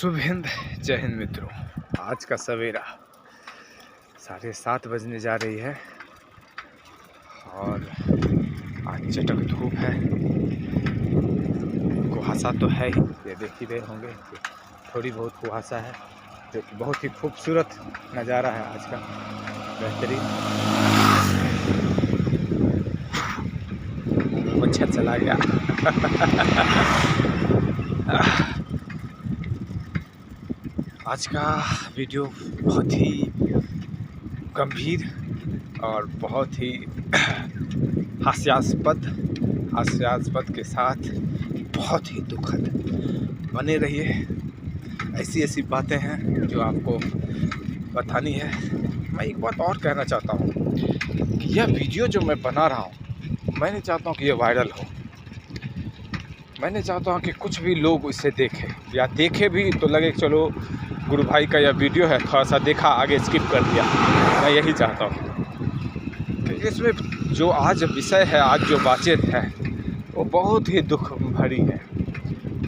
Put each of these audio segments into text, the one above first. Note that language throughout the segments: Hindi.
शुभ हिंद, जय हिंद मित्रों। आज का सवेरा 7:30 बजने जा रही है और आज चटक धूप है। कुहासा तो है ही, ये देख ही रहे होंगे, थोड़ी बहुत कुहासा है जो कि बहुत ही खूबसूरत नज़ारा है आज का, बेहतरीन। मच्छर चला गया। आज का वीडियो बहुत ही गंभीर और बहुत ही हास्यास्पद के साथ बहुत ही दुखद। बने रहिए, ऐसी बातें हैं जो आपको बतानी है। मैं एक बात और कहना चाहता हूँ कि यह वीडियो जो मैं बना रहा हूँ, मैं नहीं चाहता हूँ कि यह वायरल हो। मैं नहीं चाहता हूँ कि कुछ भी लोग इसे देखें, या देखे भी तो लगे चलो गुरु भाई का यह वीडियो है, थोड़ा सा देखा, आगे स्किप कर दिया। मैं यही चाहता हूँ कि इसमें जो आज विषय है, आज जो बातचीत है, वो बहुत ही दुख भरी है।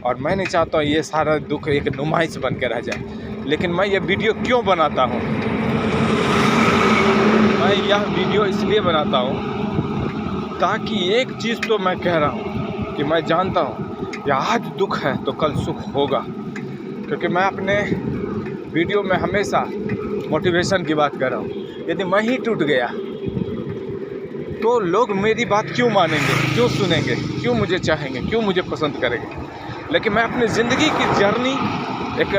और मैं नहीं चाहता ये सारा दुख एक नुमाइश बन के रह जाए। लेकिन मैं ये वीडियो क्यों बनाता हूँ? मैं यह वीडियो इसलिए बनाता हूँ ताकि एक चीज़ तो मैं कह रहा हूँ कि मैं जानता हूँ कि आज दुख है तो कल सुख होगा। क्योंकि मैं अपने वीडियो में हमेशा मोटिवेशन की बात कर रहा हूँ। यदि मैं ही टूट गया तो लोग मेरी बात क्यों मानेंगे, क्यों सुनेंगे, क्यों मुझे चाहेंगे, क्यों मुझे पसंद करेंगे? लेकिन मैं अपनी ज़िंदगी की जर्नी, एक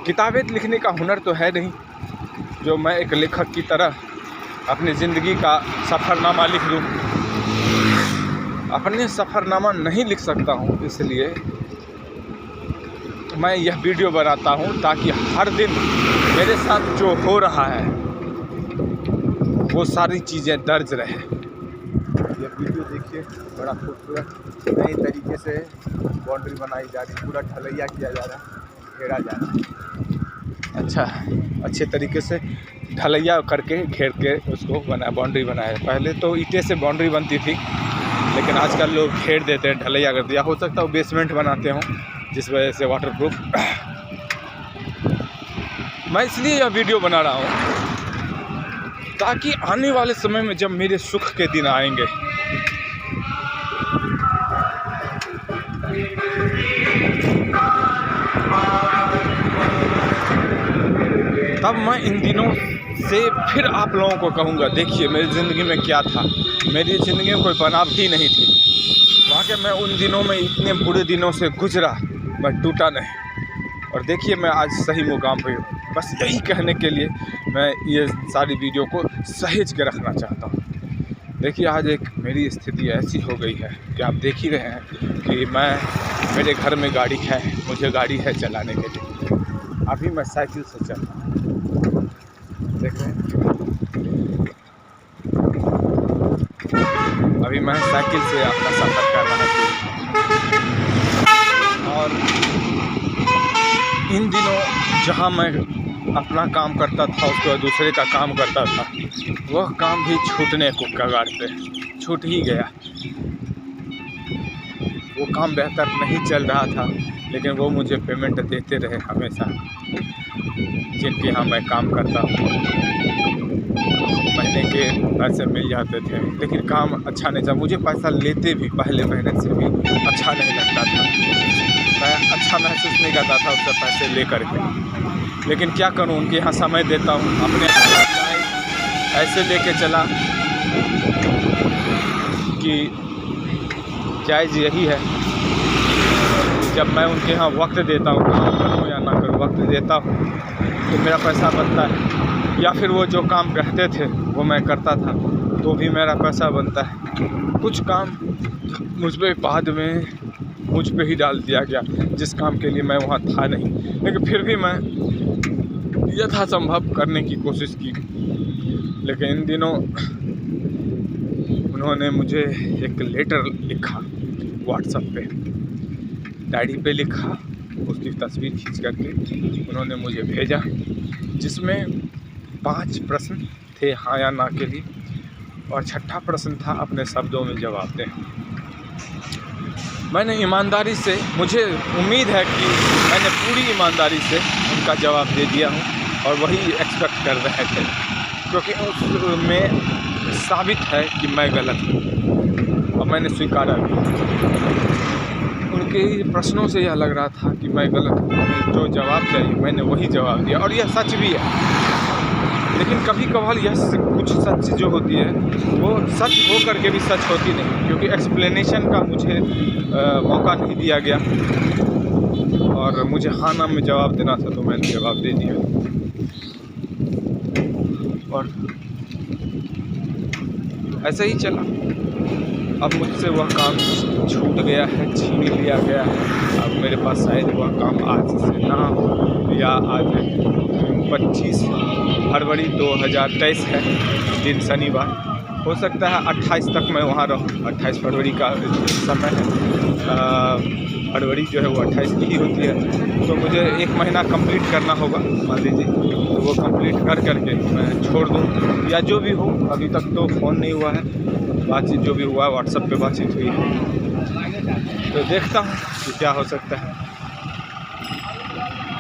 किताबें लिखने का हुनर तो है नहीं जो मैं एक लेखक की तरह अपनी ज़िंदगी का सफ़रनामा लिख दूँ। अपने सफ़रनामा नहीं लिख सकता हूँ, इसलिए मैं यह वीडियो बनाता हूँ ताकि हर दिन मेरे साथ जो हो रहा है वो सारी चीज़ें दर्ज रहे। यह वीडियो देखिए, बड़ा खूबसूरत नए तरीके से बाउंड्री बनाई जा रही, पूरा ढलैया किया जा रहा है, घेरा जा रहा है। अच्छा, अच्छे तरीके से ढलैया करके घेर के उसको बाउंड्री बनाया। पहले तो ईंटें से बाउंड्री बनती थी, लेकिन आजकल लोग घेर देते हैं, ढलैया कर दिया। हो सकता है वो बेसमेंट बनाते हों, जिस वजह से वाटरप्रूफ। मैं इसलिए यह वीडियो बना रहा हूँ ताकि आने वाले समय में जब मेरे सुख के दिन आएंगे, तब मैं इन दिनों से फिर आप लोगों को कहूँगा, देखिए मेरी ज़िंदगी में क्या था। मेरी ज़िंदगी में कोई बनावटी नहीं थी। वाकई मैं उन दिनों में इतने बुरे दिनों से गुजरा, मैं टूटा नहीं। और देखिए मैं आज सही मुकाम पे हूँ। बस यही कहने के लिए मैं ये सारी वीडियो को सहेज के रखना चाहता हूँ। देखिए आज एक मेरी स्थिति ऐसी हो गई है कि आप देख ही रहे हैं कि मेरे घर में गाड़ी है, मुझे गाड़ी है चलाने के लिए। अभी मैं साइकिल से चल रहा हूँ, देख रहे हैं। अभी मैं साइकिल से अपना सफ़र कर रहा हूँ। और इन दिनों जहाँ मैं अपना काम करता था, उसके बाद दूसरे का काम करता था, वह काम भी छूटने को कगार पे छूट ही गया। वो काम बेहतर नहीं चल रहा था, लेकिन वो मुझे पेमेंट देते रहे हमेशा, जिनके यहाँ मैं काम करता हूँ। महीने के पैसे मिल जाते थे, लेकिन काम अच्छा नहीं था। मुझे पैसा लेते भी पहले महीने से भी अच्छा नहीं लगता था। मैं अच्छा महसूस नहीं करता था उससे पैसे ले करके। लेकिन क्या करूं, उनके यहाँ समय देता हूं, अपने ऐसे लेके चला कि जायज़ यही है। जब मैं उनके यहाँ वक्त देता हूं, काम करूं या ना करूं, वक्त देता हूं तो मेरा पैसा बनता है। या फिर वो जो काम कहते थे वो मैं करता था तो भी मेरा पैसा बनता है। कुछ काम मुझ पे बाद में मुझ पे ही डाल दिया गया, जिस काम के लिए मैं वहाँ था नहीं, लेकिन फिर भी मैं यथासंभव करने की कोशिश की। लेकिन इन दिनों उन्होंने मुझे एक लेटर लिखा, व्हाट्सएप पे डायरी पे लिखा, उसकी तस्वीर खींच करके उन्होंने मुझे भेजा, जिसमें 5 प्रश्न थे हाँ या ना के लिए, और 6ठा प्रश्न था अपने शब्दों में जवाब दें। मैंने ईमानदारी से, मुझे उम्मीद है कि मैंने पूरी ईमानदारी से उनका जवाब दे दिया हूँ और वही एक्सपेक्ट कर रहे थे, क्योंकि उसमें साबित है कि मैं गलत हूँ और मैंने स्वीकारा भी। उनके प्रश्नों से यह लग रहा था कि मैं गलत हूँ, मुझे जो जवाब चाहिए मैंने वही जवाब दिया और यह सच भी है। लेकिन कभी कभार यह कुछ सच जो होती है वो सच हो करके भी सच होती नहीं, क्योंकि एक्सप्लेनेशन का मुझे मौका नहीं दिया गया और मुझे हाँ ना में जवाब देना था, तो मैंने जवाब दे दिया और ऐसे ही चला। अब मुझसे वह काम छूट गया है, छीन लिया गया है। अब मेरे पास शायद वह काम आज से ना हो, या आज 25 फरवरी 2023 है, दिन शनिवार। हो सकता है 28 तक मैं वहाँ रहूँ। 28 फरवरी का समय है, फरवरी जो है वो 28 की ही होती है, तो मुझे 1 महीना कंप्लीट करना होगा मान लीजिए। तो वो कंप्लीट कर करके मैं छोड़ दूँ या जो भी हो। अभी तक तो फ़ोन नहीं हुआ है, बातचीत जो भी हुआ है व्हाट्सएप पे बातचीत हुई है, तो देखता हूँ कि क्या हो सकता है।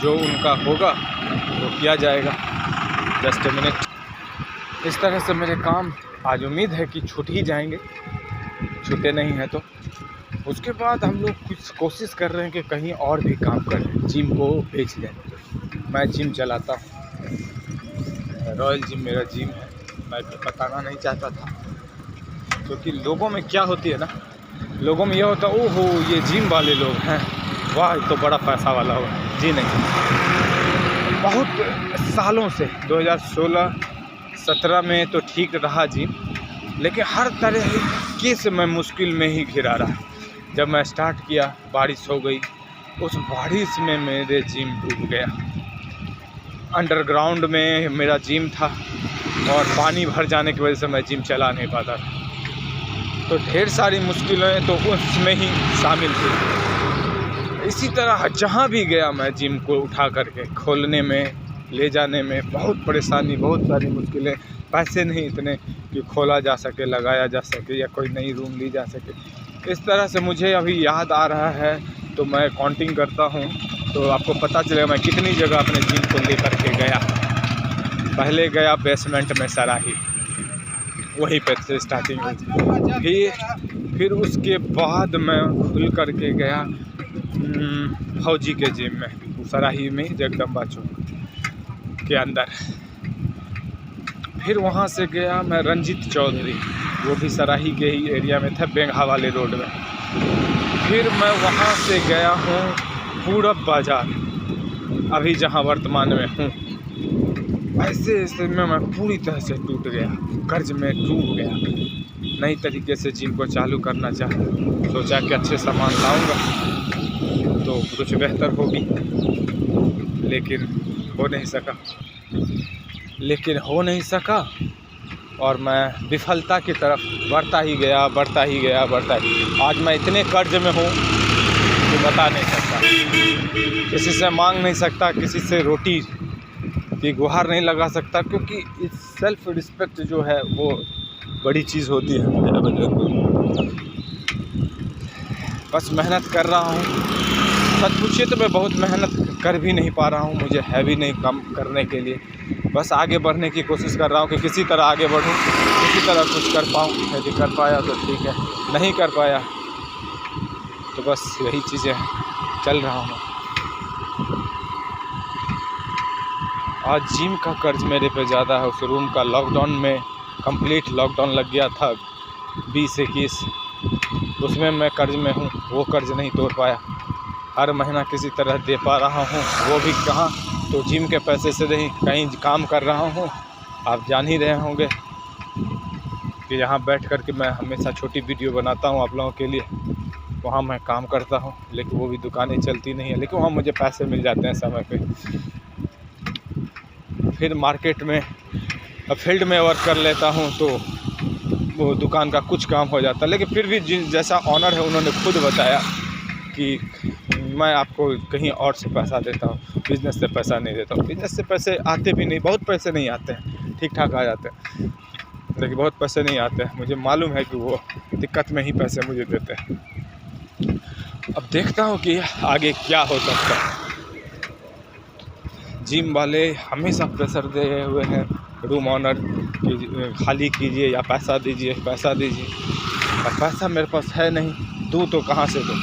जो उनका होगा वो किया जाएगा। Just a minute. इस तरह से मेरे काम आज उम्मीद है कि छूट ही जाएंगे, छूटे नहीं हैं तो। उसके बाद हम लोग कुछ कोशिश कर रहे हैं कि कहीं और भी काम करें, जिम को बेच दें। मैं जिम चलाता हूँ, रॉयल जिम मेरा जिम है। मैं बताना नहीं चाहता था, क्योंकि लोगों में क्या होती है ना, लोगों में यह होता है ओहो ये जिम वाले लोग हैं, वाह तो बड़ा पैसा वाला होगा। जी नहीं, बहुत सालों से 2016-17 में तो ठीक रहा जिम, लेकिन हर तरह के से मैं मुश्किल में ही घिरा रहा। जब मैं स्टार्ट किया बारिश हो गई, उस बारिश में मेरे जिम डूब गया। अंडरग्राउंड में मेरा जिम था और पानी भर जाने की वजह से मैं जिम चला नहीं पाता था, तो ढेर सारी मुश्किलें तो उसमें ही शामिल थी। इसी तरह जहाँ भी गया मैं जिम को उठा करके खोलने में, ले जाने में बहुत परेशानी, बहुत सारी मुश्किलें। पैसे नहीं इतने कि खोला जा सके, लगाया जा सके या कोई नई रूम ली जा सके। इस तरह से मुझे अभी याद आ रहा है, तो मैं काउंटिंग करता हूँ तो आपको पता चलेगा मैं कितनी जगह अपने जिम को लेकर के गया। पहले गया बेसमेंट में सराही, वहीं पे से स्टार्टिंग हुई। फिर उसके बाद मैं खुल करके गया फौजी के जिम में, सराही में, जगदम्बा चौक के अंदर। फिर वहाँ से गया मैं रंजीत चौधरी, वो भी सराही के ही एरिया में था, बेंगा वाले रोड में। फिर मैं वहाँ से गया हूँ पूरब बाज़ार, अभी जहाँ वर्तमान में हूँ। ऐसे में मैं पूरी तरह से टूट गया, कर्ज में डूब गया। नई तरीके से जिम को चालू करना चाहा, सोचा कि अच्छे सामान लाऊंगा तो कुछ बेहतर होगी, लेकिन हो नहीं सका और मैं विफलता की तरफ बढ़ता ही गया। आज मैं इतने कर्ज में हूँ कि बता नहीं सकता, किसी से मांग नहीं सकता, किसी से रोटी की गुहार नहीं लगा सकता, क्योंकि इस सेल्फ रिस्पेक्ट जो है वो बड़ी चीज़ होती है। बस मेहनत कर रहा हूँ। सच पूछिए तो मैं बहुत मेहनत कर भी नहीं पा रहा हूँ, मुझे है भी नहीं काम करने के लिए। बस आगे बढ़ने की कोशिश कर रहा हूँ कि किसी तरह आगे बढ़ूँ, किसी तरह कुछ कर पाऊँ। यदि कर पाया तो ठीक है, नहीं कर पाया तो बस यही चीज़ें चल रहा हूँ। आज जिम का कर्ज मेरे पे ज़्यादा है। उस रूम का लॉकडाउन में कंप्लीट लॉकडाउन लग गया था 20-21, उसमें मैं कर्ज में हूँ, वो कर्ज नहीं तोड़ पाया। हर महीना किसी तरह दे पा रहा हूँ, वो भी कहाँ, तो जिम के पैसे से नहीं, कहीं काम कर रहा हूँ। आप जान ही रहे होंगे कि यहाँ बैठ कर के मैं हमेशा छोटी वीडियो बनाता हूँ आप लोगों के लिए। वहाँ मैं काम करता हूँ, लेकिन वो भी दुकानें चलती नहीं है, लेकिन वहाँ मुझे पैसे मिल जाते हैं समय पे। फिर मार्केट में फील्ड में वर्क कर लेता हूँ, तो वो दुकान का कुछ काम हो जाता है। लेकिन फिर भी जैसा ऑनर है उन्होंने खुद बताया कि मैं आपको कहीं और से पैसा देता हूँ, बिज़नेस से पैसा नहीं देता हूँ। बिज़नेस से पैसे आते भी नहीं, बहुत पैसे नहीं आते हैं, ठीक ठाक आ जाते हैं, लेकिन बहुत पैसे नहीं आते हैं। मुझे मालूम है कि वो दिक्कत में ही पैसे मुझे देते हैं। अब देखता हूँ कि आगे क्या हो सकता है। जिम वाले हमेशा प्रेशर दे हुए हैं, रूम ऑनर खाली कीजिए या पैसा दीजिए, पैसा दीजिए। और पैसा मेरे पास है नहीं, दूँ तो कहाँ से दूँ।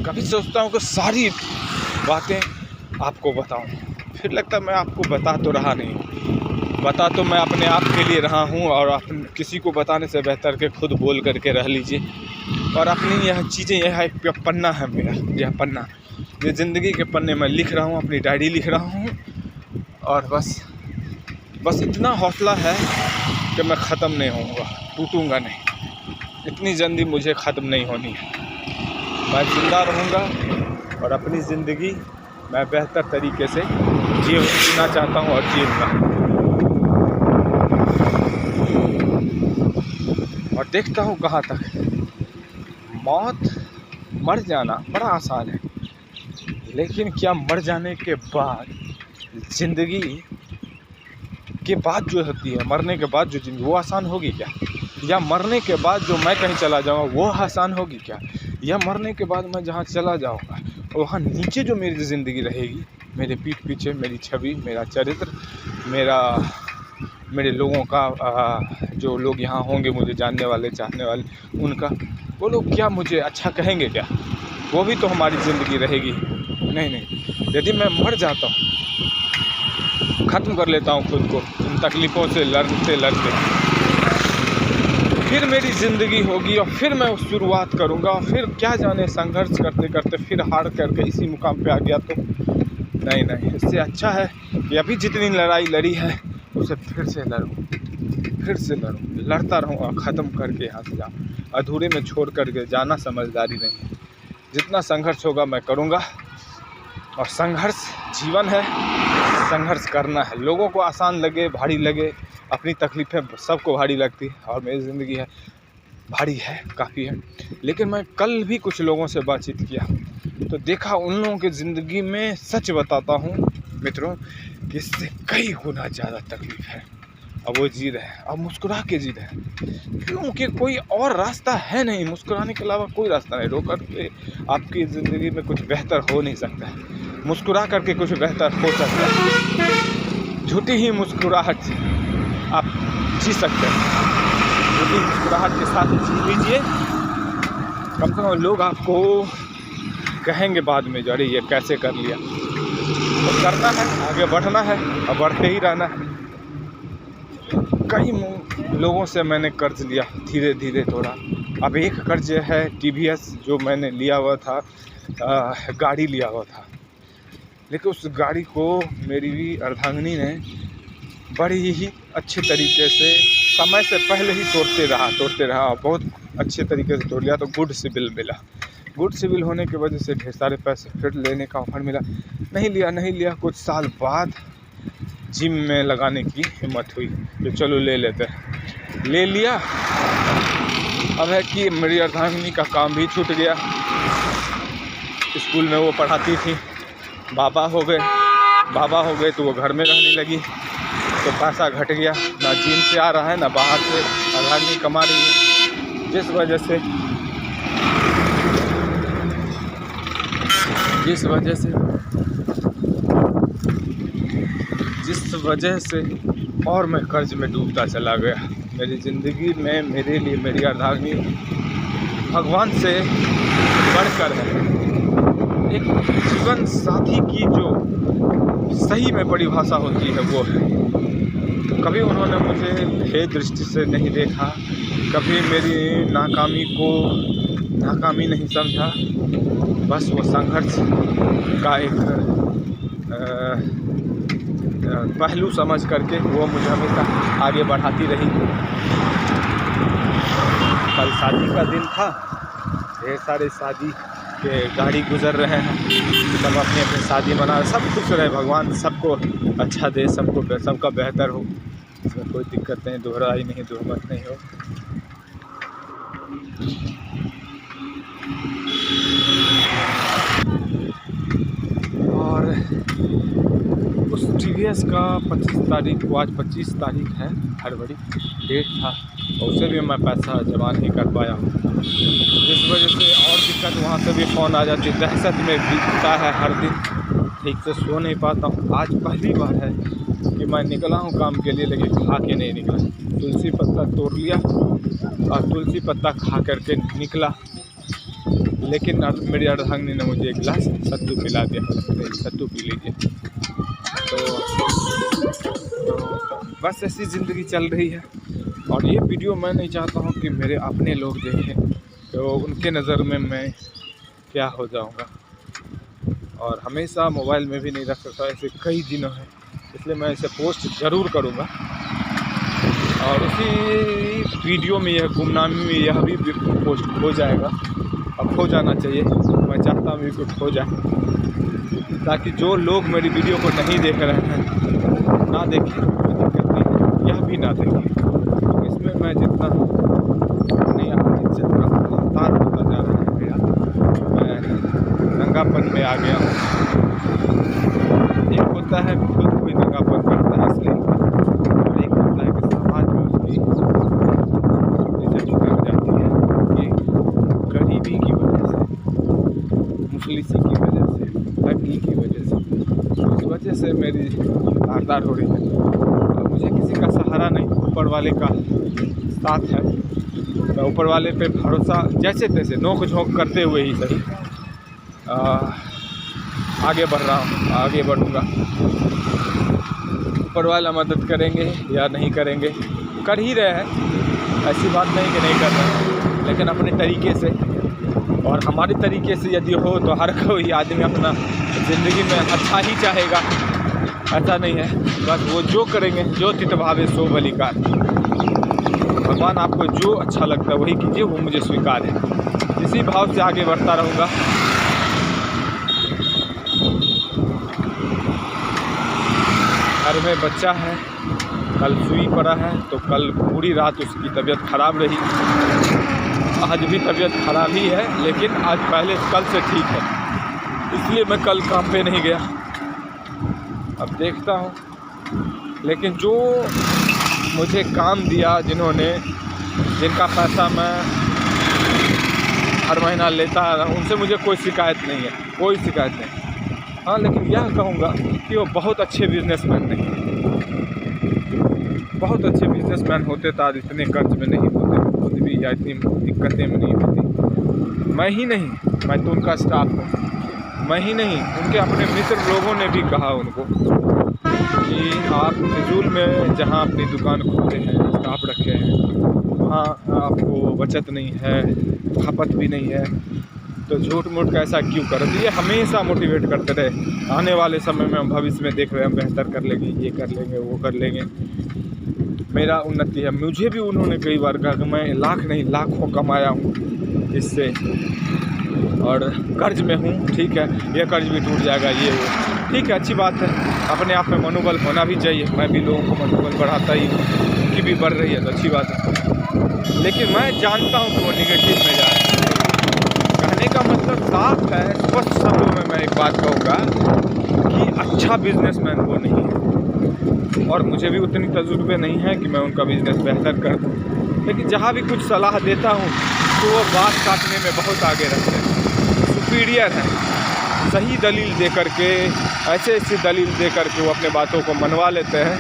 कभी सोचता हूँ कि सारी बातें आपको बताऊँ, फिर लगता है मैं आपको बता तो रहा नहीं हूँ। बता तो मैं अपने आप के लिए रहा हूँ, और किसी को बताने से बेहतर के खुद बोल करके रह लीजिए। और अपनी यह चीज़ें, यह एक पन्ना है मेरा, यह पन्ना, ये ज़िंदगी के पन्ने में लिख रहा हूँ, अपनी डायरी लिख रहा हूँ। और बस इतना हौसला है कि मैं ख़त्म नहीं होऊंगा, टूटूंगा नहीं। इतनी जल्दी मुझे ख़त्म नहीं होनी है। मैं ज़िंदा रहूँगा और अपनी ज़िंदगी मैं बेहतर तरीके से जीना चाहता हूँ और जीऊँगा। और देखता हूँ कहाँ तक। मर जाना बड़ा आसान है, लेकिन क्या मर जाने के बाद ज़िंदगी के बाद जो होती है, मरने के बाद जो ज़िंदगी, वो आसान होगी क्या? या मरने के बाद जो मैं कहीं चला जाऊँगा वो आसान होगी क्या? या मरने के बाद मैं जहाँ चला जाऊँगा वहाँ नीचे जो मेरी ज़िंदगी रहेगी, मेरे पीठ पीछे मेरी छवि, मेरा चरित्र, मेरे लोगों का, जो लोग यहाँ होंगे मुझे जानने वाले, चाहने वाले, उनका, वो लोग क्या मुझे अच्छा कहेंगे क्या? वो भी तो हमारी ज़िंदगी रहेगी। नहीं, यदि मैं मर जाता हूँ, ख़त्म कर लेता हूँ खुद को इन तकलीफ़ों से लड़ते, फिर मेरी ज़िंदगी होगी और फिर मैं शुरुआत करूँगा। और फिर क्या जाने, संघर्ष करते करते फिर हार करके इसी मुकाम पे आ गया तो नहीं। इससे अच्छा है कि अभी जितनी लड़ाई लड़ी है उसे फिर से लड़ूँ, लड़ता रहूँ और ख़त्म करके यहाँ से जाऊँ। अधूरे में छोड़ करके जाना समझदारी नहीं है। जितना संघर्ष होगा मैं करूँगा, और संघर्ष जीवन है, संघर्ष करना है। लोगों को आसान लगे, भारी लगे, अपनी तकलीफ़ें सबको भारी लगती है, और मेरी ज़िंदगी है भारी है, काफ़ी है। लेकिन मैं कल भी कुछ लोगों से बातचीत किया तो देखा उन लोगों की ज़िंदगी में, सच बताता हूँ मित्रों, कि इससे कई गुना ज़्यादा तकलीफ़ है। अब वो जी रहे हैं, अब मुस्कुरा के जी रहे हैं, क्योंकि कोई और रास्ता है नहीं। मुस्कुराने के अलावा कोई रास्ता नहीं। रो करके आपकी ज़िंदगी में कुछ बेहतर हो नहीं सकता है, मुस्कुरा करके कुछ बेहतर हो सकता है। झूठी ही मुस्कुराहट आप जी सकते हैं, झूठी मुस्कुराहट के साथ जी लीजिए। कम से कम लोग आपको कहेंगे बाद में, अरे ये कैसे कर लिया। तो करना है, आगे बढ़ना है और बढ़ते ही रहना है। कई लोगों से मैंने कर्ज लिया, धीरे धीरे थोड़ा। अब एक कर्ज है TVS, जो मैंने लिया हुआ था, गाड़ी लिया हुआ था। लेकिन उस गाड़ी को मेरी अर्धांगिनी ने बड़ी ही अच्छे तरीके से, समय से पहले ही तोड़ते रहा, बहुत अच्छे तरीके से तोड़ लिया। तो गुड सिविल मिला। गुड सिविल होने की वजह से ढेर सारे पैसे फिर लेने का ऑफर मिला। नहीं लिया। कुछ साल बाद जिम में लगाने की हिम्मत हुई तो चलो ले लेते हैं। ले लिया। अब है कि मेरी अर्धांगिनी का काम भी छूट गया। स्कूल में वो पढ़ाती थी, बाबा हो गए तो वो घर में रहने लगी, तो पैसा घट गया। ना जिम से आ रहा है, ना बाहर से अर्धांगिनी कमा रही है, जिस वजह से और मैं कर्ज में डूबता चला गया। मेरी ज़िंदगी में मेरे लिए मेरी अर्धांगिनी भगवान से बढ़कर है। एक जीवन साथी की जो सही में परिभाषा होती है वो है। कभी उन्होंने मुझे भेद दृष्टि से नहीं देखा, कभी मेरी नाकामी को नाकामी नहीं समझा। बस वो संघर्ष का एक पहलू समझ करके वो मुझे हमेशा आगे बढ़ाती रही। कल शादी का दिन था, ढेर सारे शादी के गाड़ी गुजर रहे हैं, सब अपनी अपनी शादी मना, सब खुश रहे, भगवान सबको अच्छा दे, सबका बेहतर हो, इसमें कोई दिक्कत नहीं, दोहराई नहीं, दुर्मत नहीं हो। और उस TVS का 25 तारीख को, आज 25 तारीख है, फरवरी डेट था, उससे भी मैं पैसा जमा नहीं कर पाया हूँ, जिस वजह से और दिक्कत वहाँ से भी फ़ोन आ जाती है। दहशत में बीतता है हर दिन, ठीक से सो नहीं पाता हूँ। आज पहली बार है कि मैं निकला हूँ काम के लिए, लेकिन खा के नहीं निकला। तुलसी पत्ता तोड़ लिया और तुलसी पत्ता खा करके निकला, लेकिन मेरी अर्धांगिनी ने मुझे एक गिलास सत्तू पिला दिया, सत्तू पी लीजिए। तो बस ऐसी ज़िंदगी चल रही है। और ये वीडियो मैं नहीं चाहता हूँ कि मेरे अपने लोग देखें तो उनके नज़र में मैं क्या हो जाऊँगा। और हमेशा मोबाइल में भी नहीं रख सकता, ऐसे कई दिनों हैं, इसलिए मैं इसे पोस्ट ज़रूर करूँगा। और उसी वीडियो में यह गुमनामी में यह भी पोस्ट हो जाएगा। अब हो जाना चाहिए, मैं चाहता हूँ कि खो जाए, ताकि जो लोग मेरी वीडियो को नहीं देख रहे हैं ना देखें, कोई दिक्कत नहीं, यह भी ना देखें। तो इसमें मैं जितना अपनी इज्जत का अवतार होता जा रहा है मेरा, मैं नंगापन में आ गया हूँ। एक होता है खुद कोई नंगापन करता है इसलिए, और एक होता है कि समाज में उसकी इज्जत कर जाती है कि गरीबी की वजह से, मुफलिसी की वजह से, ठगी की वजह से। उस वजह से मेरी धारदार हो रही है। और मुझे किसी का सहारा नहीं, ऊपर वाले का साथ है। मैं ऊपर वाले पे भरोसा जैसे तैसे नोक झोंक करते हुए ही सही आगे बढ़ रहा हूँ, आगे बढ़ूँगा। ऊपर वाला मदद करेंगे या नहीं करेंगे, कर ही रहे हैं, ऐसी बात नहीं कि नहीं कर रहे, लेकिन अपने तरीके से। और हमारे तरीके से यदि हो तो हर कोई आदमी अपना ज़िंदगी में अच्छा ही चाहेगा, ऐसा नहीं है। बस वो जो करेंगे, जो चित भावे सो बलिकार। भगवान आपको जो अच्छा लगता है वही कीजिए, वो मुझे स्वीकार है। इसी भाव से आगे बढ़ता रहूँगा। घर में बच्चा है, कल सुई पड़ा है तो कल पूरी रात उसकी तबीयत ख़राब रही। आज भी तबीयत ख़राब ही है, लेकिन आज पहले कल से ठीक है, इसलिए मैं कल काम पे नहीं गया। अब देखता हूँ, लेकिन जो मुझे काम दिया, जिनका पैसा मैं हर महीना लेता है, उनसे मुझे कोई शिकायत नहीं है, कोई शिकायत नहीं। हाँ, लेकिन यह कहूँगा कि वो बहुत अच्छे बिजनेसमैन नहीं, बहुत अच्छे बिजनेसमैन होते तो आज इतने कर्ज में नहीं होते खुद भी, या इतनी दिक्कतें में नहीं होती। मैं ही नहीं, मैं तो उनका स्टाफ हूँ। मैं ही नहीं, उनके अपने मित्र लोगों ने भी कहा उनको कि आप फिजूल में जहाँ अपनी दुकान खोलते हैं, स्टाफ रखे हैं, वहाँ आपको बचत नहीं है, खपत भी नहीं है, तो झूठ मूठ का ऐसा क्यों कर। ये हमेशा मोटिवेट करते रहे, आने वाले समय में हम भविष्य में देख रहे हैं, हम बेहतर कर लेंगे, ये कर लेंगे, वो कर लेंगे, मेरा उन्नति है। मुझे भी उन्होंने कई बार कहा कि मैं लाख नहीं लाखों कमाया हूँ इससे, और कर्ज में हूँ, ठीक है, ये कर्ज भी टूट जाएगा, ये वो, ठीक है, अच्छी बात है। अपने आप में मनोबल होना भी चाहिए, मैं भी लोगों को मनोबल बढ़ाता ही हूँ, उनकी भी बढ़ रही है तो अच्छी बात है। लेकिन मैं जानता हूँ कि वो निगेटिव में जा रहे हैं। कहने का मतलब साफ है, स्पष्ट शब्दों में मैं एक बात कहूँगा कि अच्छा बिजनेसमैन वो नहीं है, और मुझे भी उतनी तजुर्बे नहीं है कि मैं उनका बिज़नेस बेहतर कर दूँ। लेकिन जहाँ भी कुछ सलाह देता हूँ तो वो बात काटने में बहुत आगे रहते हैं, सुपीरियर हैं। सही दलील दे करके, ऐसी दलील दे करके वो अपने बातों को मनवा लेते हैं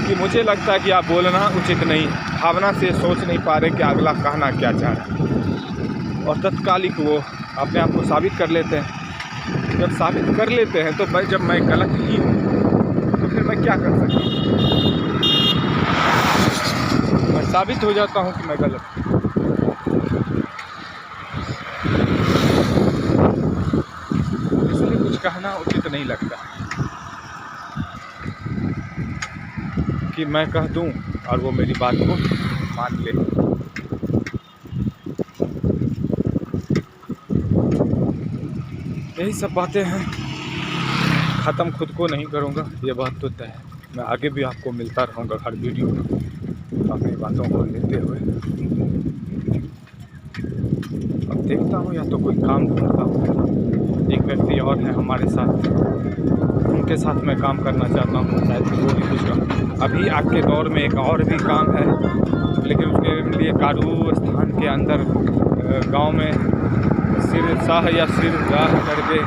कि मुझे लगता है कि आप बोलना उचित नहीं, भावना से सोच नहीं पा रहे कि अगला कहना क्या चाह रहा है, और तत्कालिक वो अपने आप को साबित कर लेते हैं। जब साबित कर लेते हैं तो जब मैं गलत ही हूँ तो फिर मैं क्या कर सकता हूँ। मैं साबित हो जाता हूँ कि मैं गलत हूँ। इसलिए कुछ कहना उचित नहीं लगता कि मैं कह दूँ और वो मेरी बात को मान ले। यही सब बातें हैं, ख़त्म खुद को नहीं करूँगा, ये बात तो तय है। मैं आगे भी आपको मिलता रहूँगा हर वीडियो में अपनी बातों को लेते हुए। अब देखता हूँ या तो कोई काम ढूंढता हूँ। एक व्यक्ति और है हमारे साथ, उनके साथ मैं काम करना चाहता हूँ, शायद वो भी कुछ अभी आज के दौर में एक और भी काम है लेकिन उसके लिए कारू स्थान के अंदर गांव में सिर शाह या सिर राह करके